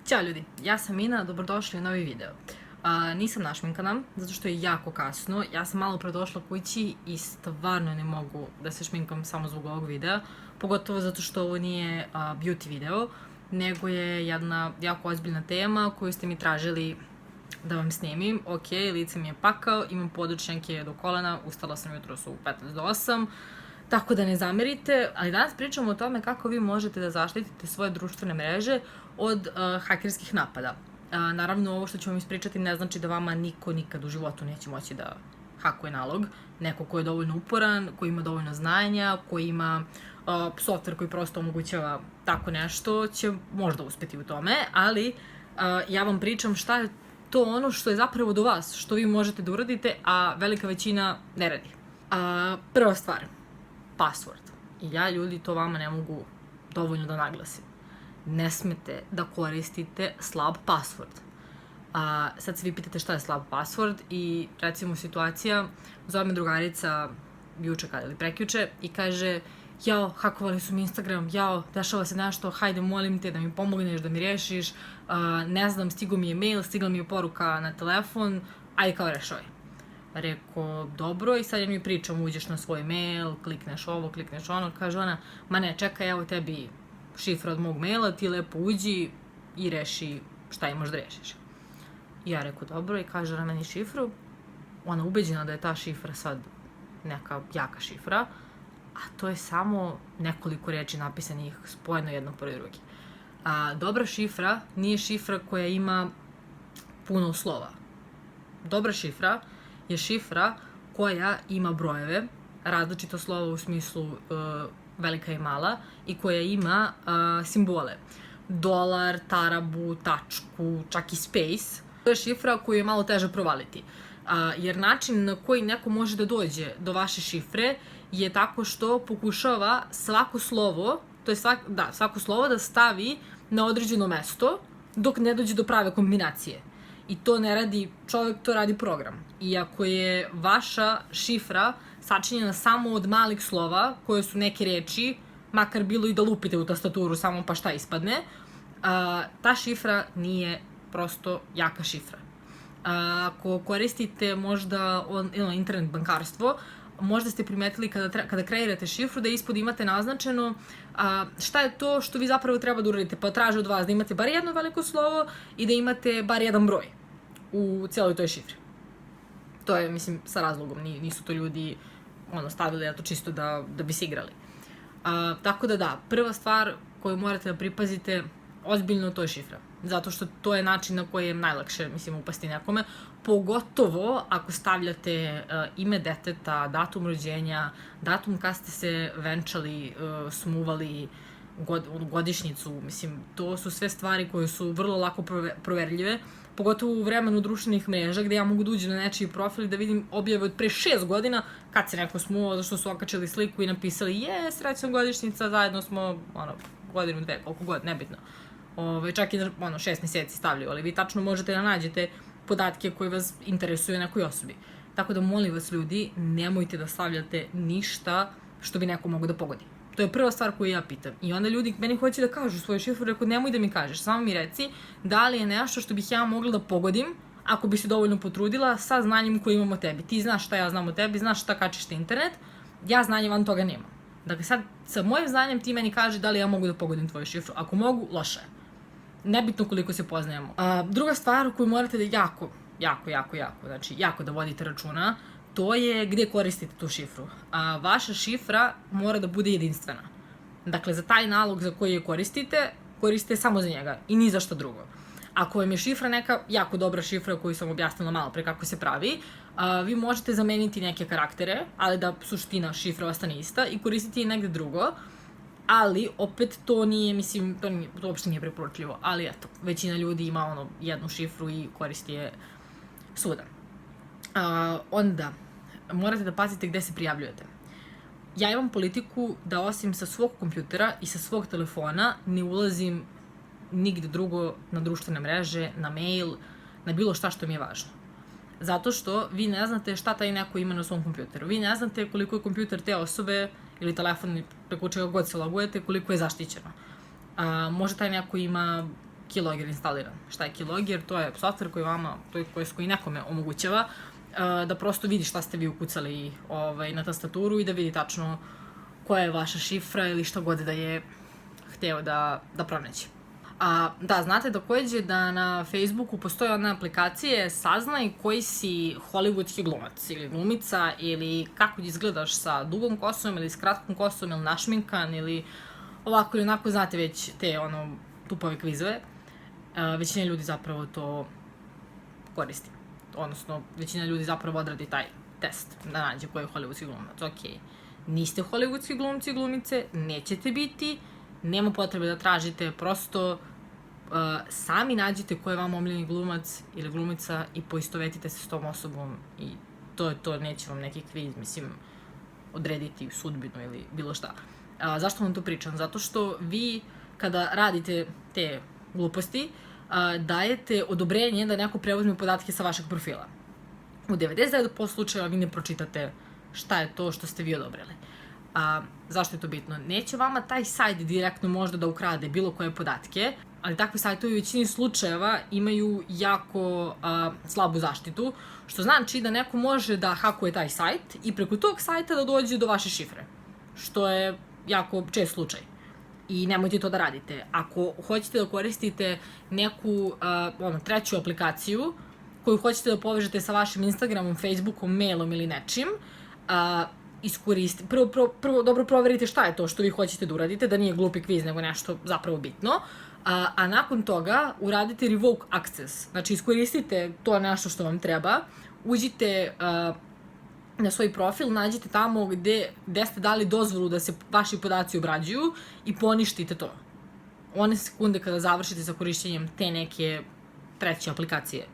Ćao ljudi, ja sam Ina, dobrodošli u novi video. Nisam našminkana, zato što je jako kasno. Ja sam malo pre došla kući i stvarno ne mogu da se šminkam samo zbog ovog videa. Pogotovo zato što ovo nije beauty video, nego je jedna jako ozbiljna tema koju ste mi tražili da vam snimim. Ok, lice mi je pakao, imam podočnjake do kolena, ustala sam jutros u 15 do 8. Tako da ne zamerite, ali danas pričamo o tome kako vi možete da zaštitite svoje društvene mreže od hakerskih napada. Naravno, ovo što ću vam ispričati ne znači da vama niko nikad u životu neće moći da hakuje nalog. Neko ko je dovoljno uporan, ko ima dovoljno znanja, ko ima softver koji prosto omogućava tako nešto, će možda uspeti u tome, ali ja vam pričam šta je to ono što je zapravo do vas, što vi možete da uradite, a velika većina ne radi. Prva stvar, password. I ja, ljudi, to vama ne mogu dovoljno da naglasim. Ne smete da koristite slab password. Sad se vi pitate šta je slab password i recimo situacija, zove me drugarica juče ili prekjuče i kaže: jao, hakovali su mi Instagram, jao, dešava se nešto, hajde molim te da mi pomogneš, da mi rešiš, ne znam, stigao mi je mail, stigla mi je poruka na telefon, ajde kao rešavaj. Rekao, dobro, i sad ja mi pričam, uđeš na svoj mail, klikneš ovo, klikneš ono, kaže ona, ma ne, čekaj, evo tebi šifra od mog maila, ti lepo uđi i reši šta imaš da rešiš. I ja rekao, dobro, i kaže ona meni šifru, ona ubeđena da je ta šifra sad neka jaka šifra, a to je samo nekoliko reči napisanih spojeno jedno pored druge. Dobra šifra nije šifra koja ima puno slova. Dobra šifra je šifra koja ima brojeve, različito slova u smislu velika i mala, i koja ima simbole. Dolar, tarabu, tačku, čak i space. To je šifra koju je malo teže provaliti. Jer način na koji neko može da dođe do vaše šifre je tako što pokušava svako slovo, svako slovo da stavi na određeno mesto dok ne dođe do prave kombinacije. I to ne radi čovjek, to radi program. I ako je vaša šifra sačinjena samo od malih slova, koje su neke reči, makar bilo i da lupite u tastaturu samo pa šta ispadne, ta šifra nije prosto jaka šifra. Ako koristite možda internet bankarstvo, možda ste primetili kada kreirate šifru da ispod imate naznačeno šta je to što vi zapravo treba da uradite, pa traže od vas da imate bar jedno veliko slovo i da imate bar jedan broj u cijeloj toj šifri. To je, mislim, sa razlogom, nisu to ljudi stavili to čisto da bi se igrali. Tako da, prva stvar koju morate da pripazite ozbiljno, to je šifra. Zato što to je način na koji je najlakše, mislim, upasti nekome. Pogotovo ako stavljate ime deteta, datum rođenja, datum kad ste se venčali, smuvali, godišnjicu, mislim, to su sve stvari koje su vrlo lako proverljive, pogotovo u vremenu društvenih mreža gde ja mogu da uđem na nečiji profil i da vidim objave od pre 6 godina kad se neko smuvao, zašto su okačili sliku i napisali srećna godišnjica, zajedno smo godinu, dve, koliko god, nebitno. Čak i 6 meseci stavljaju, ali vi tačno možete da nađete podatke koje vas interesuju nekoj osobi. Tako da molim vas, ljudi, nemojte da stavljate ništa što bi neko mogao da pogodi. To je prva stvar koju ja pitam. I onda ljudi meni hoće da kažu svoju šifru, rekao, nemoj da mi kažeš, samo mi reci da li je nešto što bih ja mogla da pogodim ako bi se dovoljno potrudila sa znanjem koje imam o tebi. Ti znaš šta ja znam o tebi, znaš šta kačiš na internet, ja znanje van toga nemam. Dakle, sad sa mojim znanjem ti meni kaže da li ja mogu da pogodim tvoju šifru. Ako mogu, loše je. Nebitno koliko se poznajemo. Druga stvar koju morate da jako da vodite računa, to je gde koristite tu šifru. Vaša šifra mora da bude jedinstvena. Dakle, za taj nalog za koji je koristite samo za njega i ni za što drugo. Ako vam je šifra neka jako dobra šifra koju sam objasnila malo pre kako se pravi, vi možete zameniti neke karaktere, ali da suština šifre ostane ista i koristiti je negde drugo, ali opet to nije, mislim, to uopšte nije preporučljivo, ali eto, većina ljudi ima jednu šifru i koristi je svuda. Onda, morate da pazite gde se prijavljujete. Ja imam politiku da osim sa svog kompjutera i sa svog telefona ne ulazim nigde drugo na društvene mreže, na mail, na bilo šta što mi je važno. Zato što vi ne znate šta taj neko ima na svom kompjuteru. Vi ne znate koliko je kompjuter te osobe ili telefon preko čega god se logujete, koliko je zaštićeno. Možda taj neko ima Keylogger instaliran. Šta je Keylogger? To je software koji nekome omogućava da prosto vidi šta ste vi ukucali na tastaturu i da vidi tačno koja je vaša šifra ili šta god da je hteo da pronađe. Da, znate takođe da na Facebooku postoje one aplikacije Saznaj koji si hollywoodski glumac ili glumica ili kako izgledaš sa dugom kosom ili s kratkom kosom ili našminkan ili ovako ili onako, znate već te tupave kvizove. Većina ljudi zapravo to koristi. Odnosno, većina ljudi zapravo odradi taj test da nađe ko je hollywoodski glumac. Okej, niste hollywoodski glumci i glumice, nećete biti, nema potrebe da tražite, prosto sami nađite ko je vam omiljeni glumac ili glumica i poistovetite se s tom osobom i to je to, neće vam neki kviz, mislim, odrediti sudbinu ili bilo šta. Zašto vam to pričam? Zato što vi, kada radite te gluposti, dajete odobrenje da neko preuzme podatke sa vašeg profila. U 99% slučajeva vi ne pročitate šta je to što ste vi odobrili. Zašto je to bitno? Neće vama taj sajt direktno možda da ukrade bilo koje podatke, ali takvi sajtovi u većini slučajeva imaju jako slabu zaštitu, što znači da neko može da hakuje taj sajt i preko tog sajta da dođe do vaše šifre, što je jako čest slučaj. I nemojte to da radite. Ako hoćete da koristite neku treću aplikaciju koju hoćete da povežete sa vašim Instagramom, Facebookom, mailom ili nečim, prvo dobro proverite šta je to što vi hoćete da uradite, da nije glupi kviz nego nešto zapravo bitno, a nakon toga uradite revoke access. Znači iskoristite to nešto što vam treba, uđite na svoj profil, nađite tamo gde ste dali dozvolu da se vaši podaci obrađuju i poništite to. One sekunde kada završite sa korišćenjem te neke treće aplikacije.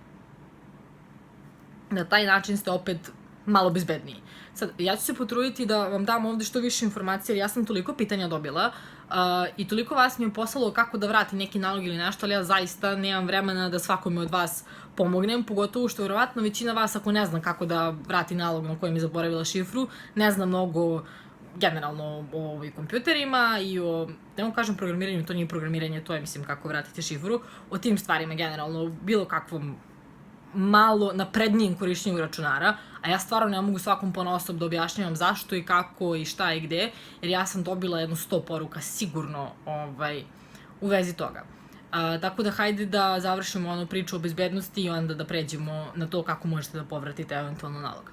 Na taj način ste opet malo bezbedniji. Sad, ja ću se potruditi da vam dam ovde što više informacija, jer ja sam toliko pitanja dobila i toliko vas mi je poslalo kako da vrati neki nalog ili nešto, ali ja zaista nemam vremena da svakome od vas pomognem, pogotovo što verovatno većina vas, ako ne zna kako da vrati nalog na kojem je zaboravila šifru, ne zna mnogo generalno o kompjuterima i o, ne kažem programiranju, to nije programiranje, to je mislim kako vratite šifru, o tim stvarima generalno, bilo kakvom malo naprednijem korišćenju računara, a ja stvarno ne mogu svakom ponaosob da objašnjavam zašto i kako i šta i gde, jer ja sam dobila jedno 100 poruka sigurno u vezi toga. Tako da hajde da završimo priču o bezbednosti i onda da pređemo na to kako možete da povratite eventualno nalog.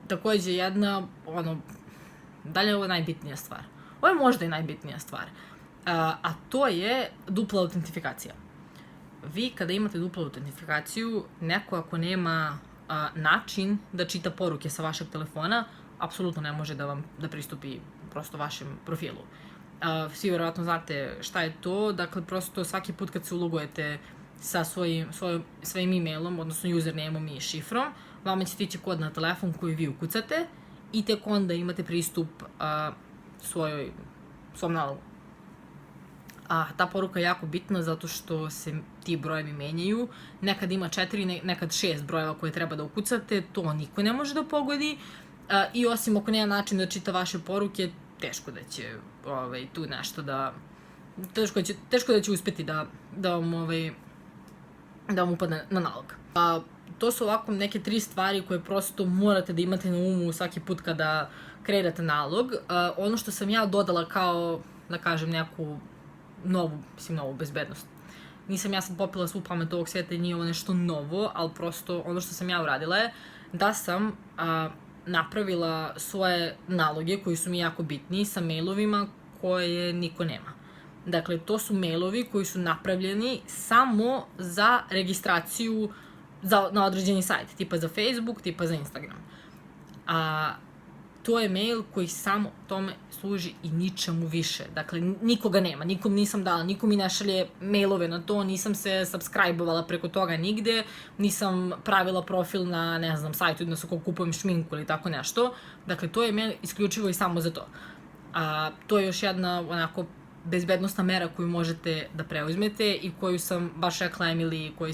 Takođe jedna, da li je ovo najbitnija stvar? Ovo je možda i najbitnija stvar, a to je dupla autentifikacija. Vi kada imate duplu autentifikaciju, neko ako nema način da čita poruke sa vašeg telefona, apsolutno ne može da pristupi prosto vašem profilu. Svi verovatno znate šta je to, dakle prosto svaki put kad se ulogujete sa svojim e-mailom, odnosno usernameom i šifrom, vama će tići kod na telefon koji vi ukucate i tek onda imate pristup svom nalogu. Ta poruka je jako bitna zato što se ti brojevi menjaju. Nekad ima 4, nekad 6 brojeva koje treba da ukucate, to niko ne može da pogodi i osim ako nema način da čita vaše poruke, teško da će tu nešto teško da će uspeti da vam upadne na nalog. To su ovako neke 3 stvari koje prosto morate da imate na umu svaki put kada kreirate nalog. Ono što sam ja dodala kao, da kažem, neku novu bezbednost. Nisam ja sad popila svu pamet ovog sveta i nije ovo nešto novo, ali prosto ono što sam ja uradila je da sam napravila svoje naloge koji su mi jako bitni sa mailovima koje niko nema. Dakle, to su mailovi koji su napravljeni samo za registraciju na određeni sajt, tipa za Facebook, tipa za Instagram. To je mail koji samo tome služi i ničemu više. Dakle, nikoga nema, nikom nisam dala, nikom mi ne šalje mailove na to, nisam se subscribe-ovala preko toga nigde, nisam pravila profil na, ne znam, sajtu na kako kupujem šminku ili tako nešto. Dakle, to je mail isključivo i samo za to. To je još jedna onako bezbednostna mera koju možete da preuzmete i koju sam baš rekla Emily koji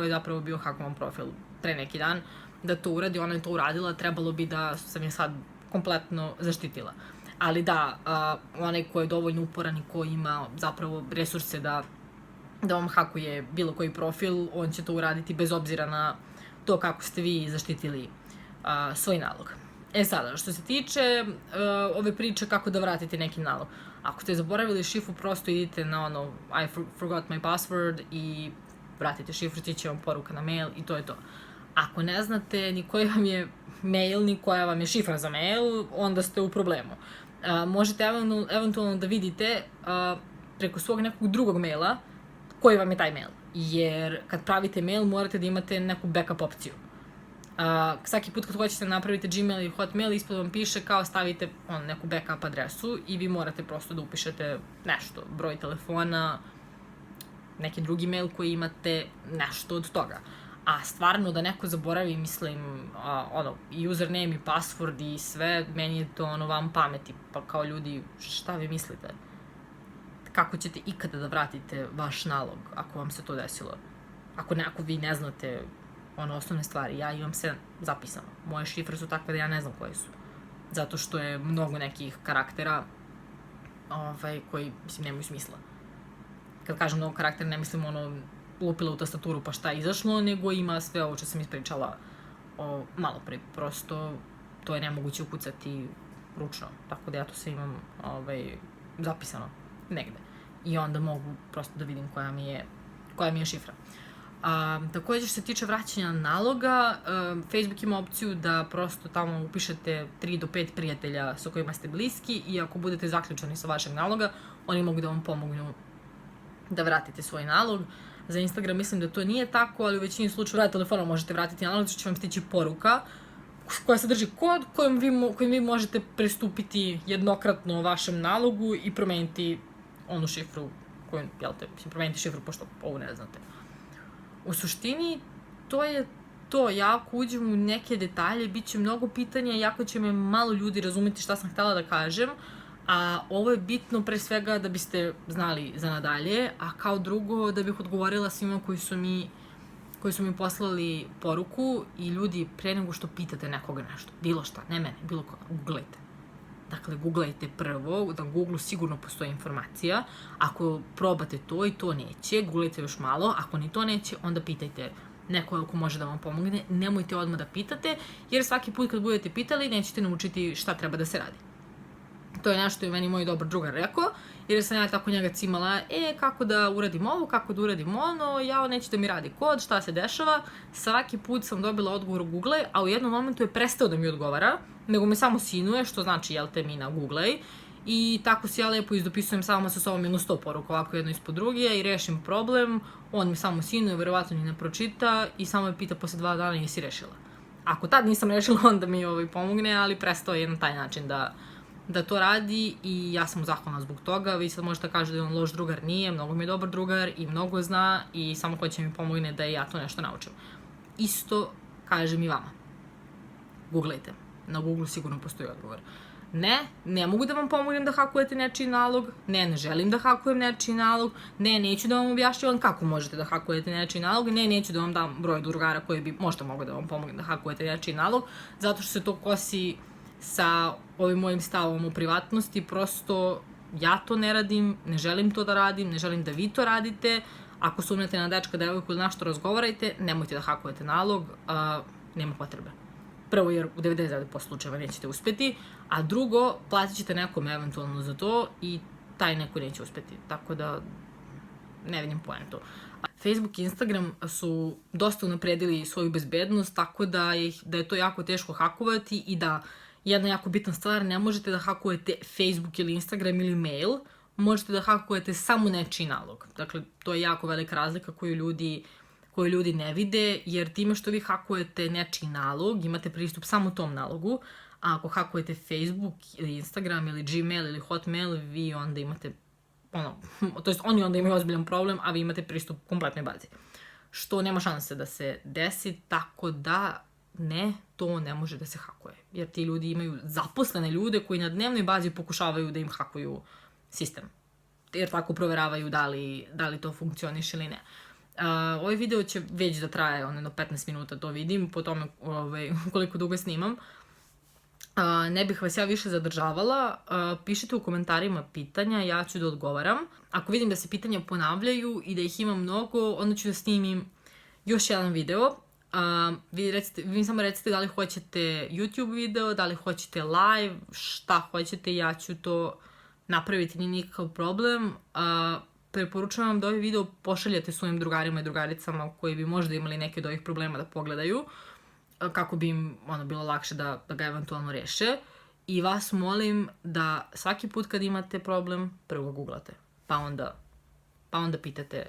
je zapravo bio hakovan profil pre neki dan, da to uradi, ona je to uradila, trebalo bi da sam je sad kompletno zaštitila. Ali da, onaj ko je dovoljno uporan i ko ima zapravo resurse da vam hakuje bilo koji profil, on će to uraditi bez obzira na to kako ste vi zaštitili svoj nalog. Sada, što se tiče ove priče kako da vratite neki nalog. Ako ste zaboravili šifru, prosto idite na I forgot my password i vratite šifru, stiće vam poruka na mail i to je to. Ako ne znate ni koji vam je mail, ni koja vam je šifra za mail, onda ste u problemu. Možete eventualno da vidite preko svog nekog drugog maila koji vam je taj mail. Jer kad pravite mail morate da imate neku backup opciju. Svaki put kad hoćete napravite Gmail ili Hotmail, ispod vam piše kao stavite neku backup adresu i vi morate prosto da upišete nešto, broj telefona, neki drugi mail koji imate, nešto od toga. A stvarno da neko zaboravi, mislim, i username i password i sve, meni je to van pameti, pa kao ljudi, šta vi mislite? Kako ćete ikada da vratite vaš nalog ako vam se to desilo? Ako vi ne znate osnovne stvari, ja imam sve zapisano. Moje šifre su takve da ja ne znam koje su. Zato što je mnogo nekih karaktera koji, mislim, nemaju smisla. Kad kažem mnogo karaktera, ne mislim lupila u tastaturu pa šta je izašlo, nego ima sve ovo što sam ispričala malo pre. Prosto to je nemoguće ukucati ručno. Tako da ja to sve imam zapisano negde. I onda mogu prosto da vidim koja mi je šifra. Također što se tiče vraćanja naloga, Facebook ima opciju da prosto tamo upišete 3 do 5 prijatelja sa kojima ste bliski i ako budete zaključani sa vašeg naloga, oni mogu da vam pomognu da vratite svoj nalog. Za Instagram mislim da to nije tako, ali u većini slučajeva telefonom možete vratiti nalog, zato će vam stići poruka koja sadrži kod kojim vi možete pristupiti jednokratno vašem nalogu i promeniti onu šifru koju, promeniti šifru pošto ovu ne znate. U suštini, to je to. Ja ako uđem u neke detalje, bit će mnogo pitanja, jako će me malo ljudi razumeti šta sam htela da kažem, a ovo je bitno pre svega da biste znali za nadalje, a kao drugo da bih odgovorila svima koji su mi poslali poruku i ljudi, pre nego što pitate nekoga nešto, bilo šta, ne mene, bilo koga, googlajte. Dakle, googlajte prvo, na Google sigurno postoji informacija. Ako probate to i to neće, googlajte još malo. Ako ni to neće, onda pitajte nekoga ko može da vam pomogne. Nemojte odmah da pitate, jer svaki put kad budete pitali, nećete naučiti šta treba da se radi. To je nešto je meni moj dobar drugar rekao, jer sam ja tako njega cimala, kako da uradim ovo, kako da uradim ono, jao, neće da mi radi kod, šta se dešava. Svaki put sam dobila odgovor u Google, a u jednom momentu je prestao da mi odgovara, nego me samo sinuje, što znači, mi na Google, i tako se ja lepo izdopisujem sama sa sobom jedno 100 poruka, ovako jedno ispod druge, i rešim problem, on mi samo sinuje, verovatno ni ne pročita, i samo me pita posle 2 dana jesi rešila. Ako tad nisam rešila, onda mi pomogne, ali prestao je na taj način da to radi i ja sam mu zahvalna zbog toga. Vi sad možete kažete da je on loš drugar, nije, mnogo mi je dobar drugar i mnogo zna i samo hoće mi pomogne da ja to nešto naučim. Isto kažem i vama. Googlajte. Na Google sigurno postoji odgovor. Ne mogu da vam pomognem da hakujete nečiji nalog, ne želim da hakujem nečiji nalog, neću da vam objašnjavam kako možete da hakujete nečiji nalog, neću da vam dam broj drugara koji bi možda mogao da vam pomogne da hakujete nečiji nalog, zato što se to kosi sa ovim mojim stavom u privatnosti. Prosto ja to ne radim, ne želim to da radim, ne želim da vi to radite. Ako sumnjate na dečka, devojku ili nešto razgovarajte, nemojte da hakujete nalog, nema potrebe. Prvo, jer u 99% slučajeva nećete uspeti, a drugo, platit ćete nekom eventualno za to i taj neko neće uspeti. Tako da ne vidim poentu. Facebook i Instagram su dosta unapredili svoju bezbednost, tako da je to jako teško hakovati i da jedna jako bitna stvar, ne možete da hakujete Facebook ili Instagram ili mail, možete da hakujete samo nečiji nalog. Dakle, to je jako velika razlika koju ljudi ne vide, jer time što vi hakujete nečiji nalog, imate pristup samo tom nalogu, a ako hakujete Facebook ili Instagram ili Gmail ili Hotmail, vi onda imate, to jest oni onda imaju ozbiljan problem, a vi imate pristup kompletnoj bazi. Što nema šanse da se desi, tako da to ne može da se hakuje. Jer ti ljudi imaju zaposlene ljude koji na dnevnoj bazi pokušavaju da im hakuju sistem. Jer tako proveravaju da li to funkcioniše ili ne. Ovaj video će već da traje 15 minuta, to vidim, po tome koliko dugo snimam. Ne bih vas ja više zadržavala, pišite u komentarima pitanja, ja ću da odgovaram. Ako vidim da se pitanja ponavljaju i da ih ima mnogo, onda ću da snimim još jedan video. Vi samo recite da li hoćete YouTube video, da li hoćete live, šta hoćete, ja ću to napraviti, nije nikakav problem. Preporučujem vam da ovaj video pošaljete svojim drugarima i drugaricama koji bi možda imali neke od ovih problema da pogledaju, kako bi im bilo lakše da ga eventualno reše. I vas molim da svaki put kad imate problem, prvo ga googlate, pa onda pitate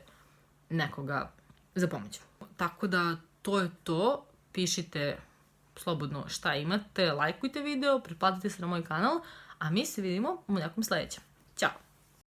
nekoga za pomoć. Tako da to je to. Pišite slobodno šta imate, lajkujte video, pretplatite se na moj kanal, a mi se vidimo u nekom sledećem. Ćao!